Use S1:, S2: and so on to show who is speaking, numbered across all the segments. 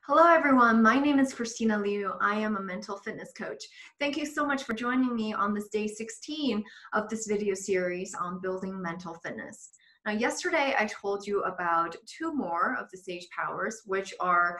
S1: Hello, everyone. My name is Christina Liu. I am a mental fitness coach. Thank you so much for joining me on this day 16 of this video series on building mental fitness. Now, yesterday I told you about two more of the SAGE powers, which are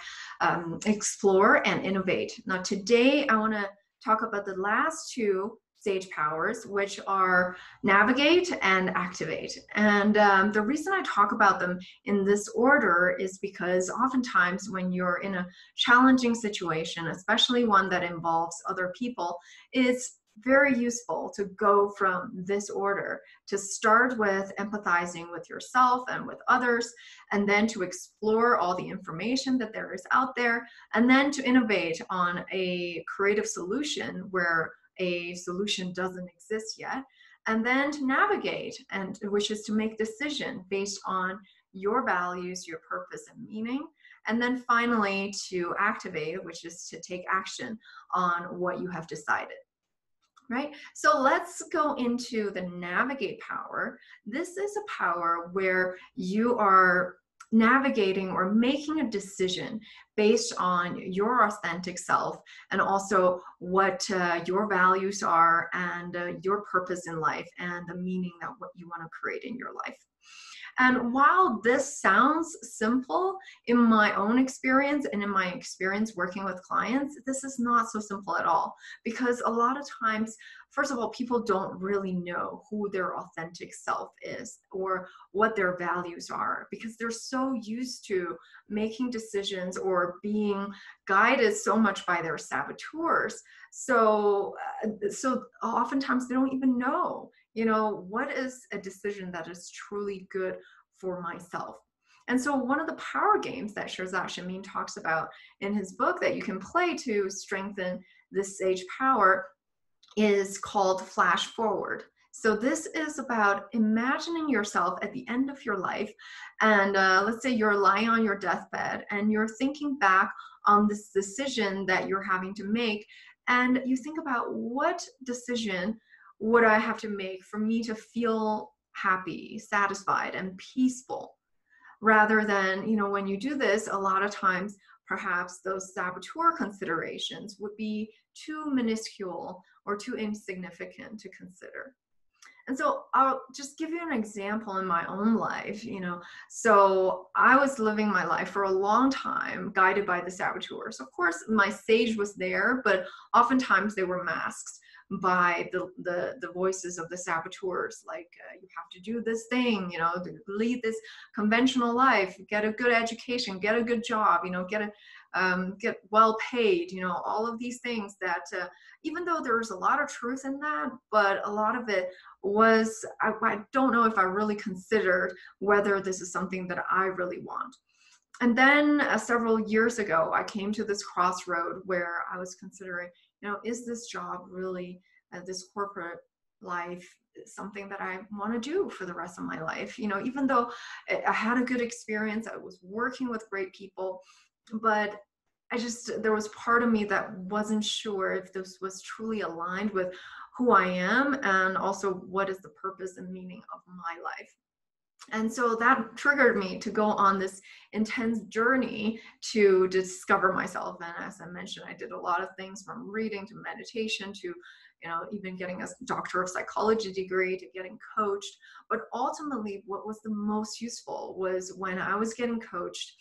S1: explore and innovate. Now, today I want to talk about the last two SAGE powers, which are navigate and activate. And the reason I talk about them in this order is because oftentimes when you're in a challenging situation, especially one that involves other people, it's very useful to go from this order, to start with empathizing with yourself and with others, and then to explore all the information that there is out there, and then to innovate on a creative solution where a solution doesn't exist yet, and then to navigate, and which is to make decision based on your values, your purpose and meaning, and then finally to activate, which is to take action on what you have decided. Right? So let's go into the navigate power. This is a power where you are navigating or making a decision based on your authentic self and also what your values are and your purpose in life and the meaning that what you want to create in your life. And while this sounds simple, in my own experience and in my experience working with clients, this is not so simple at all. Because a lot of times, first of all, people don't really know who their authentic self is or what their values are, because they're so used to making decisions or being guided so much by their saboteurs. So oftentimes they don't even know, what is a decision that is truly good for myself. And so one of the power games that Shirzad Chamine talks about in his book that you can play to strengthen this sage power is called Flash Forward. So this is about imagining yourself at the end of your life, and let's say you're lying on your deathbed and you're thinking back on this decision that you're having to make, and you think about what decision would I have to make for me to feel happy, satisfied, and peaceful, rather than, when you do this, a lot of times perhaps those saboteur considerations would be too minuscule or too insignificant to consider. And so I'll just give you an example in my own life, So I was living my life for a long time guided by the saboteurs. Of course, my sage was there, but oftentimes they were masked by the voices of the saboteurs, like you have to do this thing, lead this conventional life, get a good education, get a good job, get well paid, all of these things that even though there's a lot of truth in that, but a lot of it was, I don't know if I really considered whether this is something that I really want. And then several years ago, I came to this crossroad where I was considering, is this job really, this corporate life, something that I want to do for the rest of my life? Even though I had a good experience, I was working with great people, but there was part of me that wasn't sure if this was truly aligned with who I am and also what is the purpose and meaning of my life. And so that triggered me to go on this intense journey to discover myself. And as I mentioned, I did a lot of things from reading to meditation to, even getting a doctor of psychology degree to getting coached. But ultimately, what was the most useful was when I was getting coached,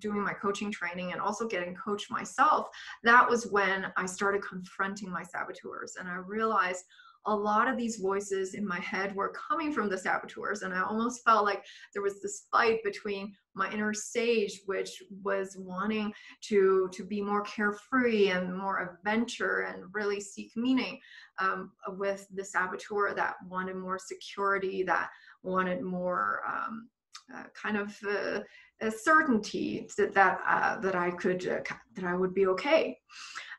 S1: doing my coaching training and also getting coached myself. That was when I started confronting my saboteurs. And I realized a lot of these voices in my head were coming from the saboteurs, and I almost felt like there was this fight between my inner sage, which was wanting to be more carefree and more adventure and really seek meaning, with the saboteur that wanted more security, that wanted more certainty that I would be okay.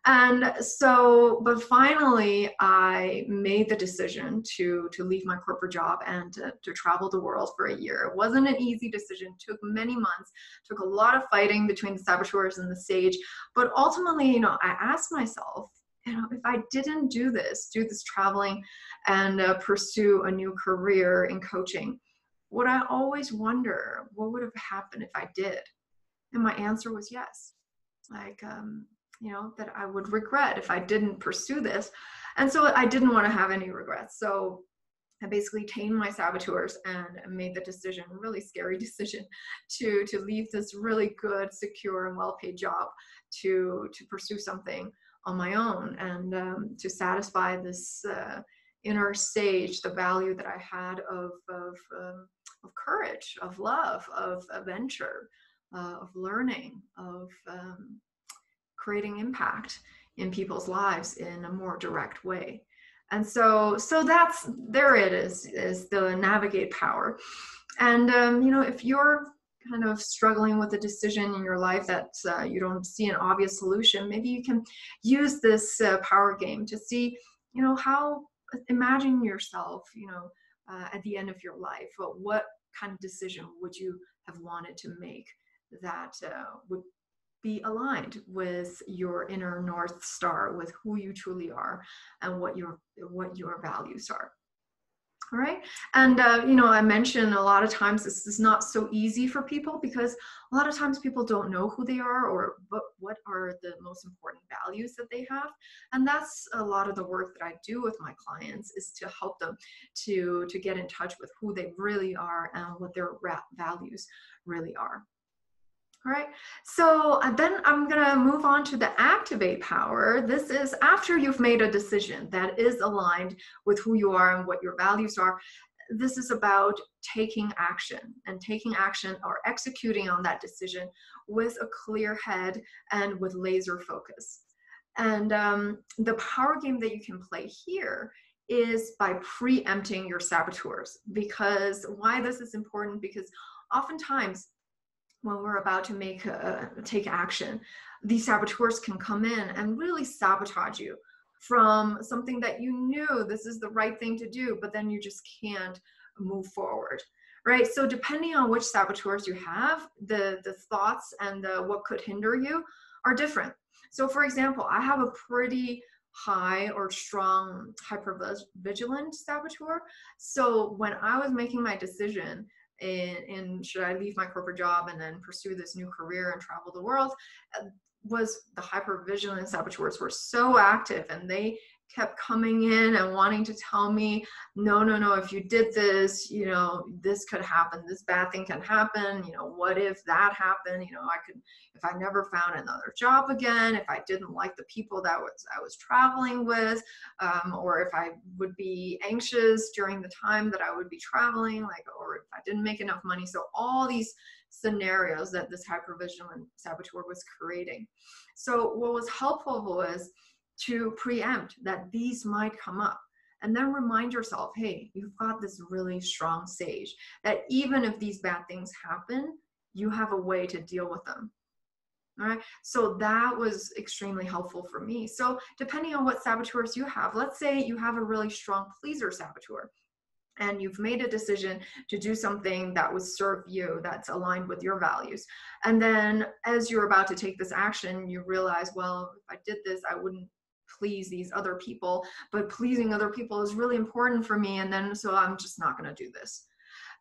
S1: And so, but finally, I made the decision to leave my corporate job and to travel the world for a year. It wasn't an easy decision. It took many months, took a lot of fighting between the saboteurs and the sage. But ultimately, I asked myself, if I didn't do this traveling and pursue a new career in coaching, would I always wonder what would have happened if I did? And my answer was yes. like, that I would regret if I didn't pursue this. And so I didn't want to have any regrets. So I basically tamed my saboteurs and made the decision, really scary decision, to leave this really good, secure, and well-paid job to pursue something on my own, and to satisfy this inner sage, the value that I had of courage, of love, of adventure, of learning, of creating impact in people's lives in a more direct way. And so that's, there it is the navigate power. And if you're kind of struggling with a decision in your life that you don't see an obvious solution, maybe you can use this power game to see, how, imagine yourself, at the end of your life. What kind of decision would you have wanted to make that would be aligned with your inner North Star, with who you truly are and what your values are. All right. And, I mentioned a lot of times this is not so easy for people, because a lot of times people don't know who they are or what are the most important values that they have. And that's a lot of the work that I do with my clients, is to help them to get in touch with who they really are and what their values really are. All right, so then I'm gonna move on to the activate power. This is after you've made a decision that is aligned with who you are and what your values are. This is about taking action or executing on that decision with a clear head and with laser focus. And the power game that you can play here is by preempting your saboteurs. Because why this is important, because oftentimes when we're about to take action, these saboteurs can come in and really sabotage you from something that you knew this is the right thing to do, but then you just can't move forward, right? So depending on which saboteurs you have, the thoughts and what could hinder you are different. So for example, I have a pretty high or strong hypervigilant saboteur. So when I was making my decision, in should I leave my corporate job and then pursue this new career and travel the world, was the hypervigilant saboteurs were so active, and they kept coming in and wanting to tell me, no, if you did this, this could happen, this bad thing can happen, what if that happened, if I never found another job again, if I didn't like the people that I was traveling with, or if I would be anxious during the time that I would be traveling, or if I didn't make enough money. So all these scenarios that this hypervigilant saboteur was creating. So what was helpful was to preempt that these might come up, and then remind yourself, hey, you've got this really strong sage that even if these bad things happen, you have a way to deal with them. All right, so that was extremely helpful for me. So depending on what saboteurs you have, let's say you have a really strong pleaser saboteur, and you've made a decision to do something that would serve you, that's aligned with your values. And then as you're about to take this action, you realize, well, if I did this, I wouldn't please these other people, but pleasing other people is really important for me. And then, so I'm just not going to do this.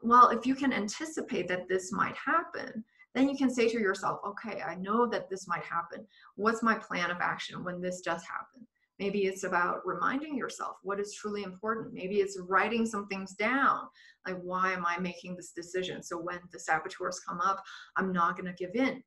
S1: Well, if you can anticipate that this might happen, then you can say to yourself, okay, I know that this might happen. What's my plan of action when this does happen? Maybe it's about reminding yourself what is truly important. Maybe it's writing some things down, like, why am I making this decision? So when the saboteurs come up, I'm not going to give in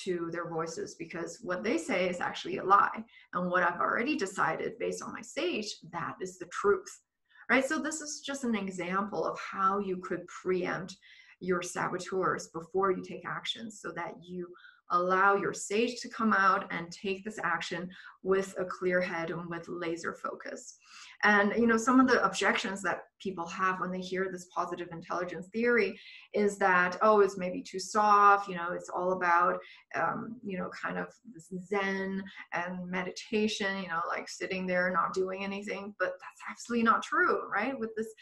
S1: to their voices, because what they say is actually a lie. And what I've already decided based on my sage, that is the truth, right? So this is just an example of how you could preempt your saboteurs before you take action, so that you allow your sage to come out and take this action with a clear head and with laser focus. And some of the objections that people have when they hear this positive intelligence theory is that, oh, it's maybe too soft, it's all about kind of this zen and meditation, like sitting there not doing anything. But that's absolutely not true, right? With this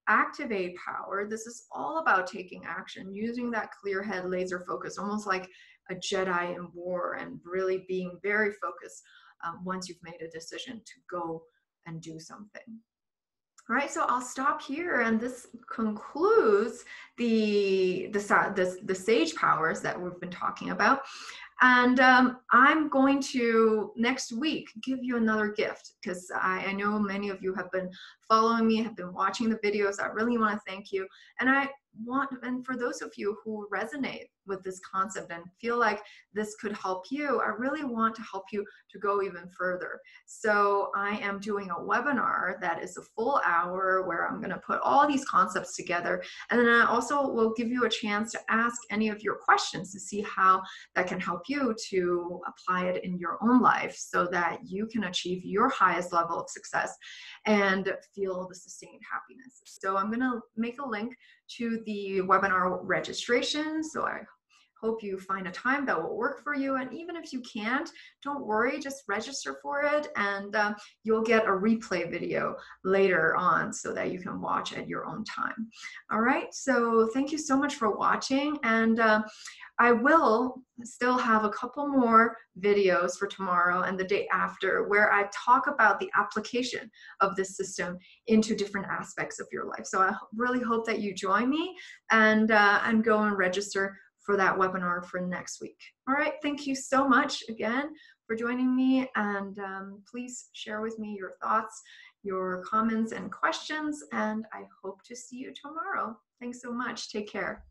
S1: activate power, this is all about taking action, using that clear head laser focus, almost like a Jedi in war, and really being very focused once you've made a decision to go and do something. All right, so I'll stop here, and this concludes the sage powers that we've been talking about. And I'm going to next week give you another gift, because I know many of you have been following me, have been watching the videos. I really want to thank you. And for those of you who resonate with this concept and feel like this could help you, I really want to help you to go even further. So I am doing a webinar that is a full hour where I'm going to put all these concepts together. And then I also will give you a chance to ask any of your questions to see how that can help you to apply it in your own life so that you can achieve your highest level of success and feel the sustained happiness. So I'm going to make a link to the webinar registration. So I hope you find a time that will work for you. And even if you can't, don't worry, just register for it, and you'll get a replay video later on so that you can watch at your own time. All right, so thank you so much for watching, and I will still have a couple more videos for tomorrow and the day after where I talk about the application of this system into different aspects of your life. So I really hope that you join me and go and register for that webinar for next week. All right, thank you so much again for joining me, and please share with me your thoughts, your comments and questions, and I hope to see you tomorrow. Thanks so much. Take care.